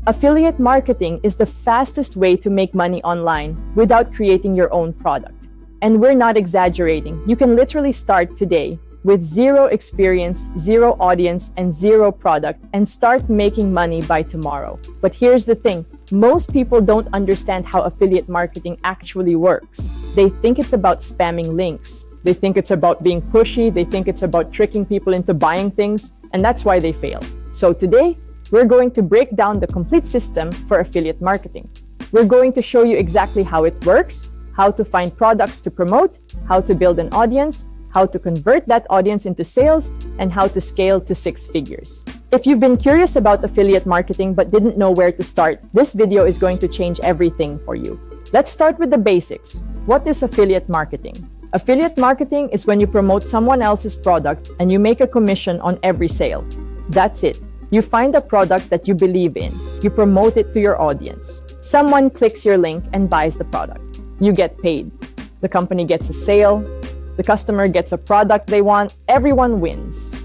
Affiliate marketing is the fastest way to make money online without creating your own product. And we're not exaggerating. You can literally start today with zero experience, zero audience, and zero product and start making money by tomorrow. But here's the thing. Most people don't understand how affiliate marketing actually works. They think it's about spamming links. They think it's about being pushy. They think it's about tricking people into buying things. And that's why they fail. So today, we're going to break down the complete system for affiliate marketing. We're going to show you exactly how it works, how to find products to promote, how to build an audience, how to convert that audience into sales, and how to scale to 6 figures. If you've been curious about affiliate marketing but didn't know where to start, this video is going to change everything for you. Let's start with the basics. What is affiliate marketing? Affiliate marketing is when you promote someone else's product and you make a commission on every sale. That's it. You find a product that you believe in. You promote it to your audience. Someone clicks your link and buys the product. You get paid. The company gets a sale. The customer gets a product they want. Everyone wins.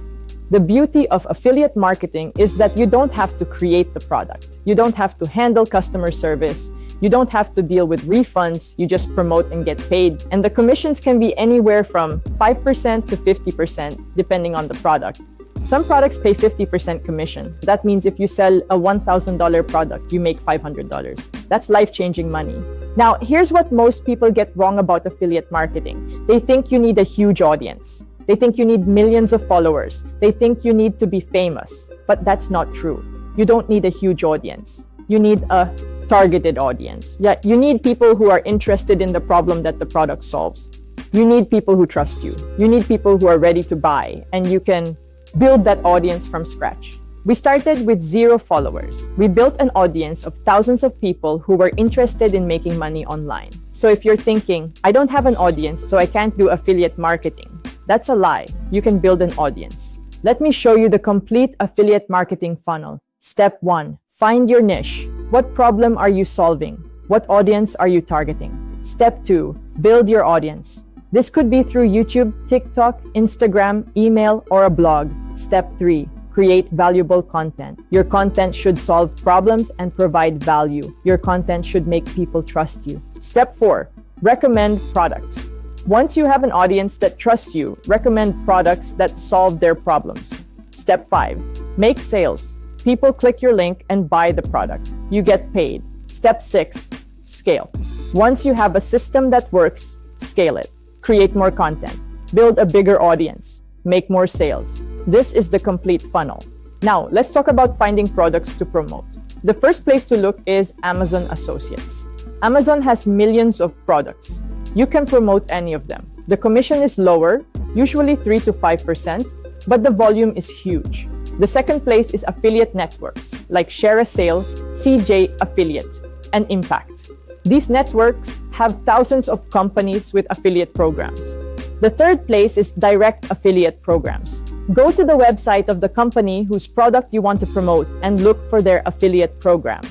The beauty of affiliate marketing is that you don't have to create the product. You don't have to handle customer service. You don't have to deal with refunds. You just promote and get paid. And the commissions can be anywhere from 5% to 50%, depending on the product. Some products pay 50% commission. That means if you sell a $1,000 product, you make $500. That's life-changing money. Now, here's what most people get wrong about affiliate marketing. They think you need a huge audience. They think you need millions of followers. They think you need to be famous. But that's not true. You don't need a huge audience. You need a targeted audience. Yeah, you need people who are interested in the problem that the product solves. You need people who trust you. You need people who are ready to buy, and you can build that audience from scratch. We started with 0 followers. We built an audience of thousands of people who were interested in making money online. So if you're thinking, I don't have an audience, so I can't do affiliate marketing, that's a lie. You can build an audience. Let me show you the complete affiliate marketing funnel. Step 1, find your niche. What problem are you solving? What audience are you targeting? Step 2, build your audience. This could be through YouTube, TikTok, Instagram, email, or a blog. Step 3, create valuable content. Your content should solve problems and provide value. Your content should make people trust you. Step 4, recommend products. Once you have an audience that trusts you, recommend products that solve their problems. Step 5, make sales. People click your link and buy the product. You get paid. Step 6, scale. Once you have a system that works, scale it. Create more content. Build a bigger audience. Make more sales. This is the complete funnel. Now, let's talk about finding products to promote. The first place to look is Amazon Associates. Amazon has millions of products. You can promote any of them. The commission is lower, usually 3 to 5%, but the volume is huge. The second place is affiliate networks like Share a Sale, CJ Affiliate, and Impact. These networks have thousands of companies with affiliate programs. The third place is direct affiliate programs. Go to the website of the company whose product you want to promote and look for their affiliate program.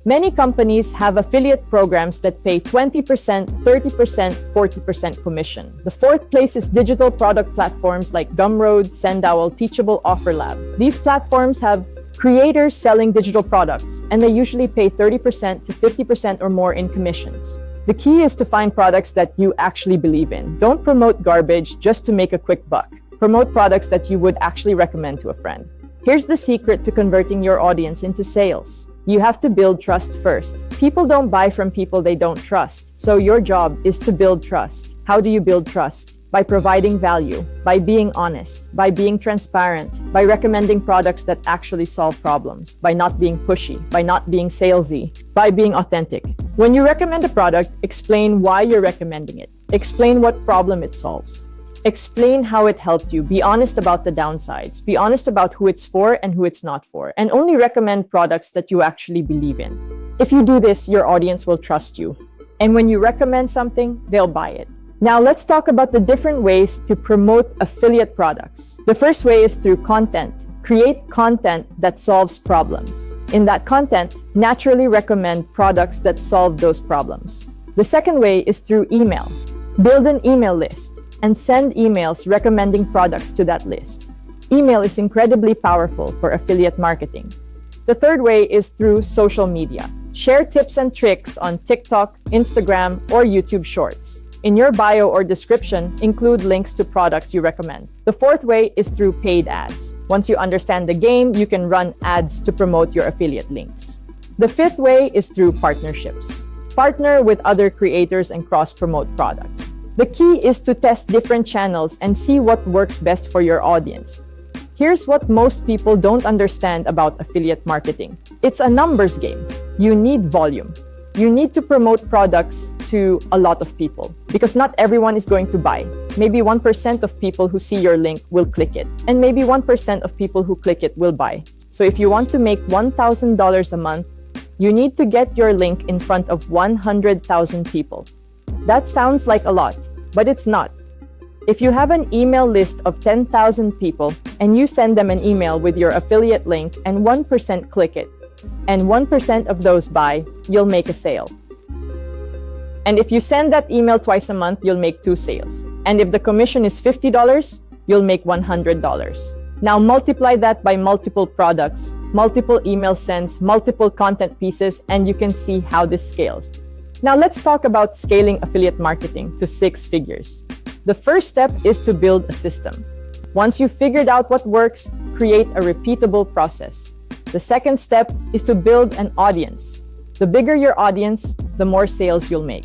Many companies have affiliate programs that pay 20%, 30%, 40% commission. The fourth place is digital product platforms like Gumroad, SendOwl, Teachable, OfferLab. These platforms have creators selling digital products, and they usually pay 30% to 50% or more in commissions. The key is to find products that you actually believe in. Don't promote garbage just to make a quick buck. Promote products that you would actually recommend to a friend. Here's the secret to converting your audience into sales. You have to build trust first. People don't buy from people they don't trust. So your job is to build trust. How do you build trust? By providing value, by being honest, by being transparent, by recommending products that actually solve problems, by not being pushy, by not being salesy, by being authentic. When you recommend a product, explain why you're recommending it. Explain what problem it solves. Explain how it helped you. Be honest about the downsides. Be honest about who it's for and who it's not for. And only recommend products that you actually believe in. If you do this, your audience will trust you. And when you recommend something, they'll buy it. Now let's talk about the different ways to promote affiliate products. The first way is through content. Create content that solves problems. In that content, naturally recommend products that solve those problems. The second way is through email. Build an email list and send emails recommending products to that list. Email is incredibly powerful for affiliate marketing. The third way is through social media. Share tips and tricks on TikTok, Instagram, or YouTube Shorts. In your bio or description, include links to products you recommend. The fourth way is through paid ads. Once you understand the game, you can run ads to promote your affiliate links. The fifth way is through partnerships. Partner with other creators and cross-promote products. The key is to test different channels and see what works best for your audience. Here's what most people don't understand about affiliate marketing. It's a numbers game. You need volume. You need to promote products to a lot of people because not everyone is going to buy. Maybe 1% of people who see your link will click it, and maybe 1% of people who click it will buy. So if you want to make $1,000 a month, you need to get your link in front of 100,000 people. That sounds like a lot, but it's not. If you have an email list of 10,000 people and you send them an email with your affiliate link and 1% click it, and 1% of those buy, you'll make a sale. And if you send that email twice a month, you'll make 2 sales. And if the commission is $50, you'll make $100. Now multiply that by multiple products, multiple email sends, multiple content pieces, and you can see how this scales. Now let's talk about scaling affiliate marketing to 6 figures. The first step is to build a system. Once you've figured out what works, create a repeatable process. The second step is to build an audience. The bigger your audience, the more sales you'll make.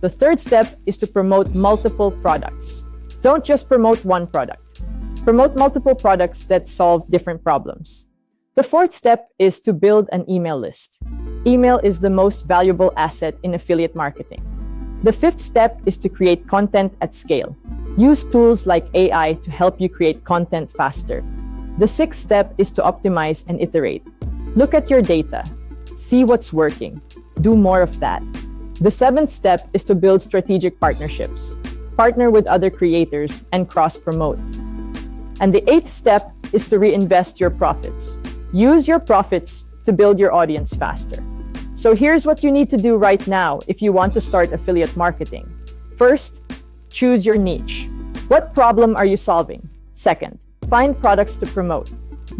The third step is to promote multiple products. Don't just promote one product. Promote multiple products that solve different problems. The fourth step is to build an email list. Email is the most valuable asset in affiliate marketing. The fifth step is to create content at scale. Use tools like AI to help you create content faster. The sixth step is to optimize and iterate. Look at your data. See what's working. Do more of that. The seventh step is to build strategic partnerships. Partner with other creators and cross-promote. And the eighth step is to reinvest your profits. Use your profits to build your audience faster. So here's what you need to do right now if you want to start affiliate marketing. First, choose your niche. What problem are you solving? Second, find products to promote.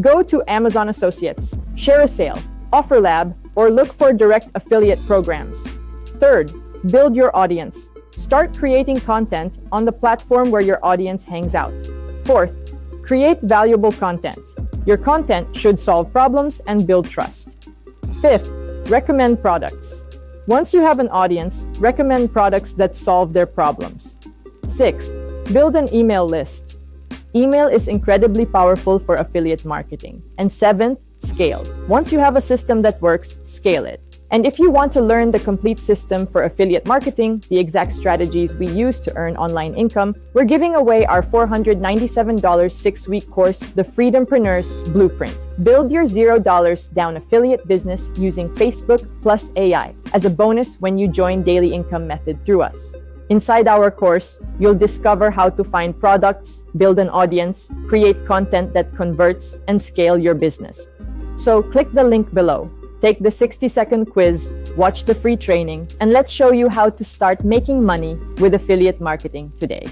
Go to Amazon Associates, share a sale, OfferLab, or look for direct affiliate programs. Third, build your audience. Start creating content on the platform where your audience hangs out. Fourth, create valuable content. Your content should solve problems and build trust. Fifth, recommend products. Once you have an audience, recommend products that solve their problems. Sixth, build an email list. Email is incredibly powerful for affiliate marketing. And seventh, scale. Once you have a system that works, scale it. And if you want to learn the complete system for affiliate marketing, the exact strategies we use to earn online income, we're giving away our $497 6-week course, The Freedompreneurs Blueprint. Build your $0 down affiliate business using Facebook plus AI as a bonus when you join Daily Income Method through us. Inside our course, you'll discover how to find products, build an audience, create content that converts, and scale your business. So click the link below. Take the 60-second quiz, watch the free training, and let's show you how to start making money with affiliate marketing today.